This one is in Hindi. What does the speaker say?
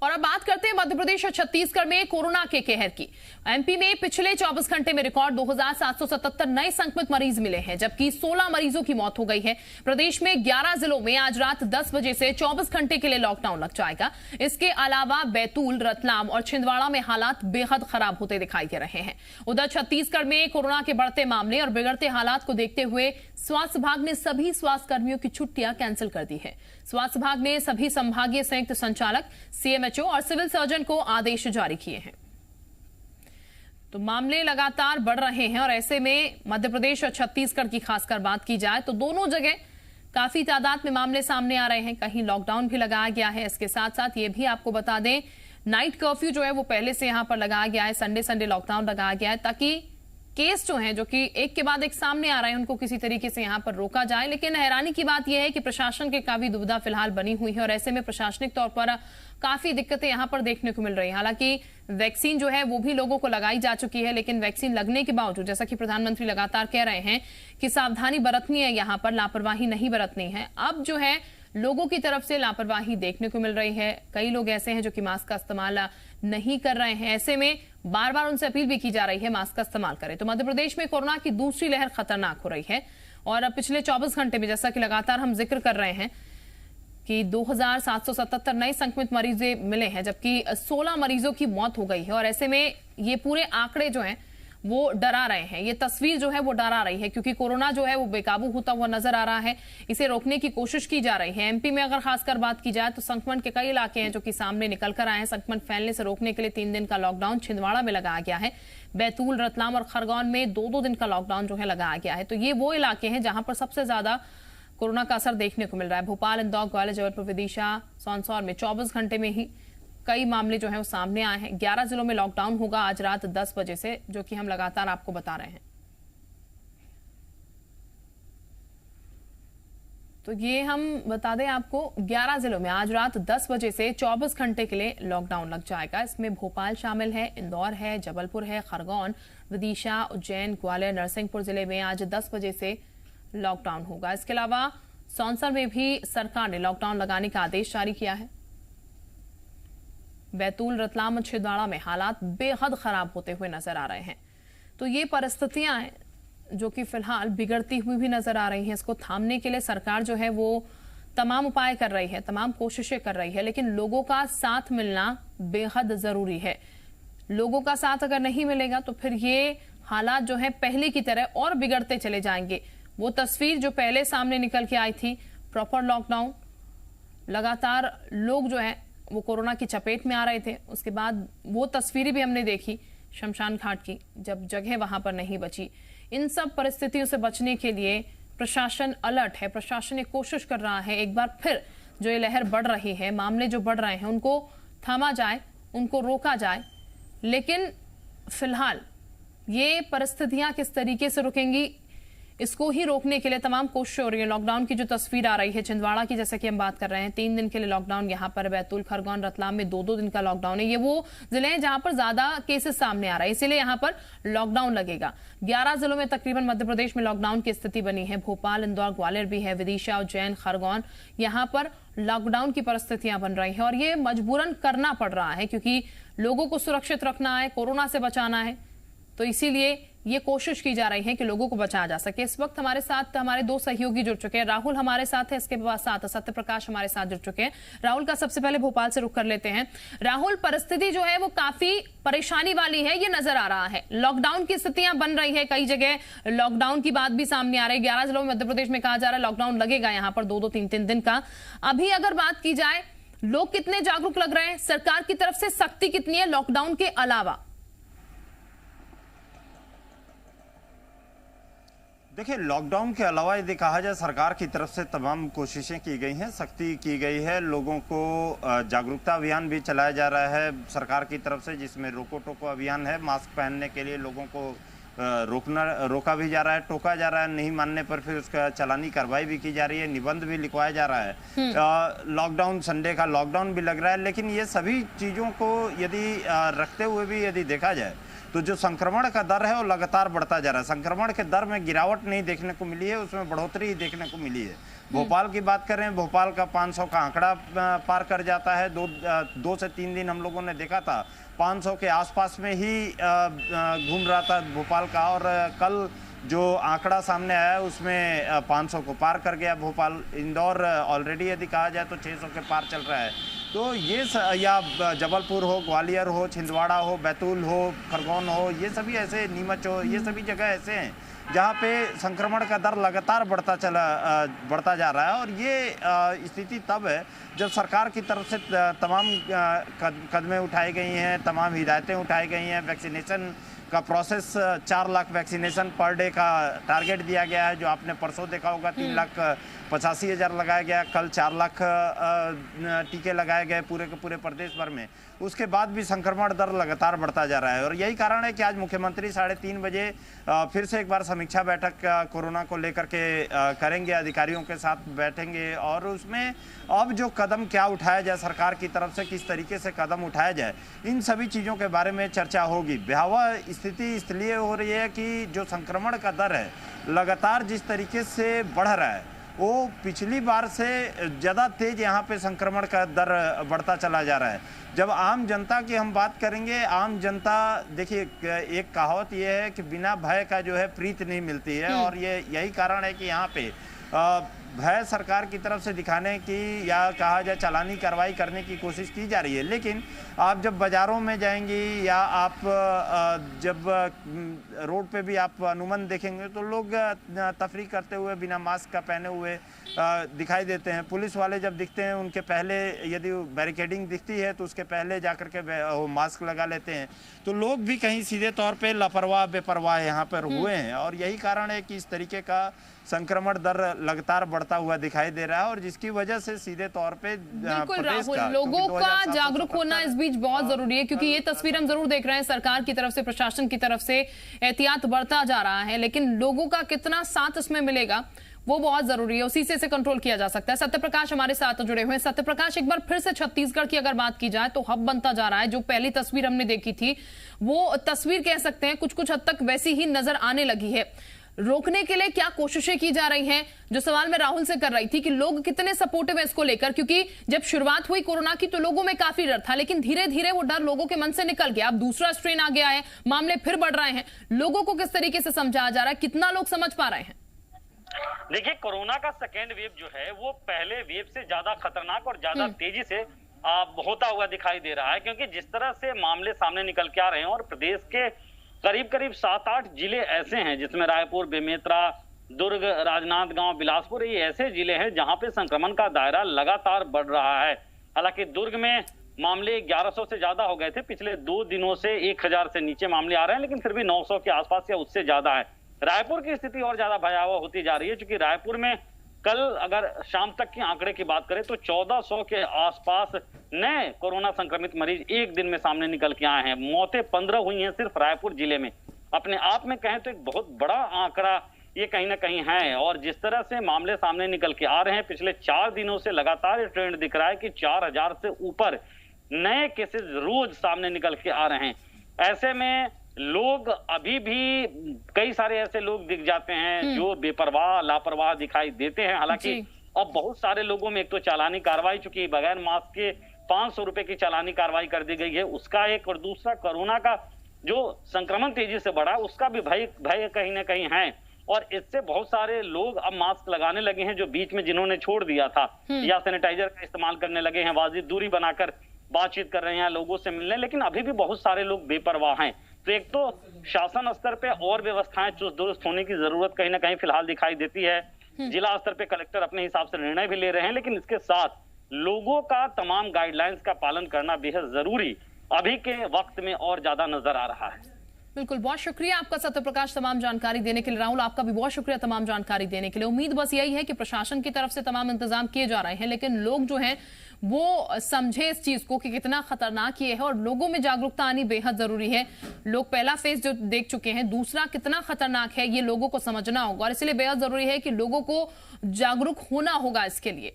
और अब बात करते हैं मध्य प्रदेश और छत्तीसगढ़ में कोरोना के कहर की। एमपी में पिछले 24 घंटे में रिकॉर्ड 2777 नए संक्रमित मरीज मिले हैं, जबकि 16 मरीजों की मौत हो गई है। प्रदेश में 11 जिलों में आज रात 10 बजे से 24 घंटे के लिए लॉकडाउन लग जाएगा। इसके अलावा बैतूल, रतलाम और छिंदवाड़ा में हालात बेहद खराब होते दिखाई दे रहे हैं। उधर छत्तीसगढ़ में कोरोना के बढ़ते मामले और बिगड़ते हालात को देखते हुए स्वास्थ्य विभाग ने सभी स्वास्थ्य कर्मियों की छुट्टियां कैंसिल कर दी है। स्वास्थ्य विभाग ने सभी संभागीय संयुक्त संचालक, सीएमएचओ और सिविल सर्जन को आदेश जारी किए हैं। तो मामले लगातार बढ़ रहे हैं और ऐसे में मध्य प्रदेश और छत्तीसगढ़ की खासकर बात की जाए तो दोनों जगह काफी तादाद में मामले सामने आ रहे हैं। कहीं लॉकडाउन भी लगाया गया है। इसके साथ साथ ये भी आपको बता दें, नाइट कर्फ्यू जो है वो पहले से यहां पर लगाया गया है। संडे लॉकडाउन लगाया गया है ताकि केस जो हैं, जो कि एक के बाद एक सामने आ रहे हैं, उनको किसी तरीके से यहां पर रोका जाए। लेकिन हैरानी की बात यह है कि प्रशासन के काफी दुविधा फिलहाल बनी हुई है और ऐसे में प्रशासनिक तौर पर काफी दिक्कतें यहां पर देखने को मिल रही हैं। हालांकि वैक्सीन जो है वो भी लोगों को लगाई जा चुकी है, लेकिन वैक्सीन लगने के बावजूद, जैसा कि प्रधानमंत्री लगातार कह रहे हैं कि सावधानी बरतनी है, यहां पर लापरवाही नहीं बरतनी है। अब जो है लोगों की तरफ से लापरवाही देखने को मिल रही है। कई लोग ऐसे हैं जो कि मास्क का इस्तेमाल नहीं कर रहे हैं। ऐसे में बार बार उनसे अपील भी की जा रही है मास्क का इस्तेमाल करें। तो मध्य प्रदेश में कोरोना की दूसरी लहर खतरनाक हो रही है और पिछले 24 घंटे में, जैसा कि लगातार हम जिक्र कर रहे हैं कि 2777 नए संक्रमित मरीज मिले हैं, जबकि 16 मरीजों की मौत हो गई है। और ऐसे में ये पूरे आंकड़े जो हैं वो डरा रहे हैं। ये तस्वीर जो है वो डरा रही है, क्योंकि कोरोना जो है वो बेकाबू होता हुआ नजर आ रहा है। इसे रोकने की कोशिश की जा रही है। एमपी में अगर खासकर बात की जाए तो संक्रमण के कई इलाके हैं जो कि सामने निकल कर आए हैं। संक्रमण फैलने से रोकने के लिए 3 दिन का लॉकडाउन छिंदवाड़ा में लगाया गया है। बैतूल, रतलाम और खरगोन में 2-2 दिन का लॉकडाउन जो है लगाया गया है। तो ये वो इलाके हैं जहां पर सबसे ज्यादा कोरोना का असर देखने को मिल रहा है। भोपाल, इंदौर, ग्वालियर, जबलपुर, विदिशा, सौंसौर में 24 घंटे में ही कई मामले जो हैं वो सामने आए हैं। 11 जिलों में लॉकडाउन होगा आज रात 10 बजे से, जो कि हम लगातार आपको बता रहे हैं। तो ये हम बता दें आपको, 11 जिलों में आज रात 10 बजे से 24 घंटे के लिए लॉकडाउन लग जाएगा। इसमें भोपाल शामिल है, इंदौर है, जबलपुर है, खरगोन, विदिशा, उज्जैन, ग्वालियर, नरसिंहपुर जिले में आज 10 बजे से लॉकडाउन होगा। इसके अलावा सौंसर में भी सरकार ने लॉकडाउन लगाने का आदेश जारी किया है। बैतूल, रतलाम और छिंदवाड़ा में हालात बेहद खराब होते हुए नजर आ रहे हैं। तो ये परिस्थितियां हैं जो कि फिलहाल बिगड़ती हुई भी नजर आ रही हैं। इसको थामने के लिए सरकार जो है वो तमाम उपाय कर रही है, तमाम कोशिशें कर रही है, लेकिन लोगों का साथ मिलना बेहद जरूरी है। लोगों का साथ अगर नहीं मिलेगा तो फिर ये हालात जो है पहले की तरह और बिगड़ते चले जाएंगे। वो तस्वीर जो पहले सामने निकल के आई थी, प्रॉपर लॉकडाउन, लगातार लोग जो है वो कोरोना की चपेट में आ रहे थे। उसके बाद वो तस्वीरें भी हमने देखी शमशान घाट की, जब जगह वहां पर नहीं बची। इन सब परिस्थितियों से बचने के लिए प्रशासन अलर्ट है। प्रशासन ये कोशिश कर रहा है एक बार फिर जो ये लहर बढ़ रही है, मामले जो बढ़ रहे हैं, उनको थामा जाए, उनको रोका जाए। लेकिन फिलहाल ये परिस्थितियां किस तरीके से रुकेंगी, इसको ही रोकने के लिए तमाम कोशिश हो रही है। लॉकडाउन की जो तस्वीर आ रही है छिंदवाड़ा की, जैसे कि हम बात कर रहे हैं, 3 दिन के लिए लॉकडाउन यहाँ पर। बैतूल, खरगोन, रतलाम में 2-2 दिन का लॉकडाउन है। ये वो जिले हैं जहां पर ज्यादा केसेस सामने आ रहे हैं, इसीलिए यहाँ पर लॉकडाउन लगेगा। 11 जिलों में तकरीबन मध्य प्रदेश में लॉकडाउन की स्थिति बनी है। भोपाल, इंदौर, ग्वालियर भी है, विदिशा, उज्जैन, खरगोन, यहाँ पर लॉकडाउन की परिस्थितियां बन रही है और ये मजबूरन करना पड़ रहा है, क्योंकि लोगों को सुरक्षित रखना है, कोरोना से बचाना है। तो इसीलिए ये कोशिश की जा रही है कि लोगों को बचाया जा सके। इस वक्त हमारे साथ हमारे 2 सहयोगी जुड़ चुके हैं। राहुल हमारे साथ है, इसके साथ सत्य प्रकाश हमारे साथ जुड़ चुके हैं। राहुल का सबसे पहले भोपाल से रुख कर लेते हैं। राहुल, परिस्थिति जो है वो काफी परेशानी वाली है, ये नजर आ रहा है। लॉकडाउन की स्थितियां बन रही है, कई जगह लॉकडाउन की बात भी सामने आ रही है। 11 जिलों में मध्य प्रदेश में कहा जा रहा है लॉकडाउन लगेगा यहाँ पर 2-2, 3-3 दिन का। अभी अगर बात की जाए, लोग कितने जागरूक लग रहे हैं, सरकार की तरफ से सख्ती कितनी है लॉकडाउन के अलावा? देखिए, लॉकडाउन के अलावा यदि कहा जाए, सरकार की तरफ से तमाम कोशिशें की गई हैं, सख्ती की गई है। लोगों को जागरूकता अभियान भी चलाया जा रहा है सरकार की तरफ से, जिसमें रोको टोको अभियान है। मास्क पहनने के लिए लोगों को रोका भी जा रहा है, टोका जा रहा है। नहीं मानने पर फिर उसका चालानी कार्रवाई भी की जा रही है, निबंध भी लिखवाया जा रहा है। लॉकडाउन, संडे का लॉकडाउन भी लग रहा है। लेकिन ये सभी चीज़ों को यदि रखते हुए भी यदि देखा जाए तो जो संक्रमण का दर है वो लगातार बढ़ता जा रहा है। संक्रमण के दर में गिरावट नहीं देखने को मिली है, उसमें बढ़ोतरी ही देखने को मिली है। भोपाल की बात करें, भोपाल का 500 का आंकड़ा पार कर जाता है। 2 से 3 दिन हम लोगों ने देखा था 500 के आसपास में ही घूम रहा था भोपाल का, और कल जो आंकड़ा सामने आया उसमें 500 को पार कर गया भोपाल। इंदौर ऑलरेडी यदि कहा जाए तो 600 के पार चल रहा है। तो ये या जबलपुर हो, ग्वालियर हो, छिंदवाड़ा हो, बैतूल हो, खरगोन हो, ये सभी ऐसे, नीमच हो, ये सभी जगह ऐसे हैं जहाँ पे संक्रमण का दर लगातार बढ़ता जा रहा है। और ये स्थिति तब है जब सरकार की तरफ से तमाम कदमें उठाई गई हैं, तमाम हिदायतें उठाई गई हैं। वैक्सीनेशन का process 4 lakh vaccination per day का टारगेट दिया गया है, जो आपने परसों देखा होगा। 3,85,000 लगाया गया, कल 4 लाख टीके लगाए गए पूरे के पूरे प्रदेश भर में। उसके बाद भी संक्रमण दर लगातार बढ़ता जा रहा है, और यही कारण है कि आज मुख्यमंत्री 3:30 बजे फिर से एक बार समीक्षा बैठक कोरोना को लेकर के करेंगे, अधिकारियों के साथ बैठेंगे, और उसमें अब जो कदम क्या उठाया जाए सरकार की तरफ से, किस तरीके से कदम उठाया जाए, इन सभी चीज़ों के बारे में चर्चा होगी। भयावह स्थिति इसलिए हो रही है कि जो संक्रमण का दर है लगातार जिस तरीके से बढ़ रहा है, वो पिछली बार से ज़्यादा तेज यहाँ पे संक्रमण का दर बढ़ता चला जा रहा है। जब आम जनता की हम बात करेंगे, आम जनता, देखिए एक कहावत ये है कि बिना भय का जो है प्रीत नहीं मिलती है, और ये यही कारण है कि यहाँ पे भय सरकार की तरफ से दिखाने की, या कहा जाए चालानी कार्रवाई करने की कोशिश की जा रही है। लेकिन आप जब बाज़ारों में जाएंगी, या आप जब रोड पे भी आप अनुमान देखेंगे, तो लोग तफरीक करते हुए बिना मास्क का पहने हुए दिखाई देते हैं। पुलिस वाले जब दिखते हैं, उनके पहले यदि बैरिकेडिंग दिखती है तो उसके पहले जाकर के वो मास्क लगा लेते हैं। तो लोग भी कहीं सीधे तौर पे लापरवाह बेपरवाह यहाँ पर हुए हैं, और यही कारण है कि इस तरीके का संक्रमण दर लगातार बढ़ता हुआ दिखाई दे रहा है, और जिसकी वजह से सीधे तौर पे बिल्कुल राहुल, लोगों का जागरूक होना इस बीच बहुत जरूरी है, क्योंकि ये तस्वीर हम जरूर देख रहे हैं सरकार की तरफ से, प्रशासन की तरफ से एहतियात बढ़ता जा रहा है, लेकिन लोगों का कितना साथ इसमें मिलेगा वो बहुत जरूरी है, उसी से इसे कंट्रोल किया जा सकता है। सत्यप्रकाश हमारे साथ जुड़े हुए हैं। सत्यप्रकाश, एक बार फिर से छत्तीसगढ़ की अगर बात की जाए तो हब बनता जा रहा है। जो पहली तस्वीर हमने देखी थी वो तस्वीर कह सकते हैं कुछ हद तक वैसी ही नजर आने लगी है। रोकने के लिए क्या कोशिशें की जा रही हैं? जो सवाल मैं राहुल से कर रही थी कि लोग कितने सपोर्टिव है इसको लेकर, क्योंकि जब शुरुआत हुई कोरोना की तो लोगों में काफी डर था, लेकिन धीरे धीरे वो डर लोगों के मन से निकल गया। अब दूसरा स्ट्रेन आ गया है, मामले फिर बढ़ रहे हैं, लोगों को किस तरीके से समझाया जा रहा है, कितना लोग समझ पा रहे हैं? देखिए, कोरोना का सेकेंड वेव जो है वो पहले वेव से ज्यादा खतरनाक और ज्यादा तेजी से होता हुआ दिखाई दे रहा है, क्योंकि जिस तरह से मामले सामने निकल के आ रहे हैं, और प्रदेश के करीब 7-8 जिले ऐसे हैं जिसमें रायपुर, बेमेतरा, दुर्ग, राजनांदगांव, बिलासपुर, ये ऐसे जिले हैं जहां पे संक्रमण का दायरा लगातार बढ़ रहा है। हालांकि दुर्ग में मामले 1100 से ज्यादा हो गए थे, पिछले 2 दिनों से 1000 से नीचे मामले आ रहे हैं, लेकिन फिर भी 900 के आसपास या उससे ज्यादा है। रायपुर की स्थिति और ज्यादा भयावह होती जा रही है, क्योंकि रायपुर में कल अगर शाम तक के आंकड़े की बात करें तो 1400 के आसपास नए कोरोना संक्रमित मरीज एक दिन में सामने निकल के आए हैं। मौतें 15 हुई हैं सिर्फ रायपुर जिले में। अपने आप में कहें तो एक बहुत बड़ा आंकड़ा ये कहीं ना कहीं है, और जिस तरह से मामले सामने निकल के आ रहे हैं, पिछले 4 दिनों से लगातार ट्रेंड दिख रहा है कि 4000 से ऊपर नए केसेस रोज सामने निकल के आ रहे हैं। ऐसे में लोग अभी भी कई सारे ऐसे लोग दिख जाते हैं जो बेपरवाह लापरवाह दिखाई देते हैं। हालांकि अब बहुत सारे लोगों में एक तो चालानी कार्रवाई, चूंकि बगैर मास्क के 500 रुपए की चालानी कार्रवाई कर दी गई है, उसका एक, और दूसरा कोरोना का जो संक्रमण तेजी से बढ़ा उसका भी भय कहीं ना कहीं है। और इससे बहुत सारे लोग अब मास्क लगाने लगे हैं, जो बीच में जिन्होंने छोड़ दिया था, या सैनिटाइजर का इस्तेमाल करने लगे हैं, वाजिब दूरी बनाकर बातचीत कर रहे हैं लोगों से मिलने, लेकिन अभी भी बहुत सारे लोग बेपरवाह हैं। तो एक तो शासन स्तर पे और व्यवस्थाएं चुस्त दुरुस्त होने की जरूरत कहीं ना कहीं फिलहाल दिखाई देती है। जिला स्तर पे कलेक्टर अपने हिसाब से निर्णय भी ले रहे हैं, लेकिन इसके साथ लोगों का तमाम गाइडलाइंस का पालन करना बेहद जरूरी अभी के वक्त में और ज्यादा नजर आ रहा है। बिल्कुल, बहुत शुक्रिया आपका सत्यप्रकाश तमाम जानकारी देने के लिए। राहुल, आपका भी बहुत शुक्रिया तमाम जानकारी देने के लिए। उम्मीद बस यही है कि प्रशासन की तरफ से तमाम इंतजाम किए जा रहे हैं, लेकिन लोग जो हैं वो समझे इस चीज को कि कितना खतरनाक ये है, और लोगों में जागरूकता आनी बेहद जरूरी है। लोग पहला फेज जो देख चुके हैं, दूसरा कितना खतरनाक है ये लोगों को समझना होगा, और इसलिए बेहद जरूरी है कि लोगों को जागरूक होना होगा इसके लिए।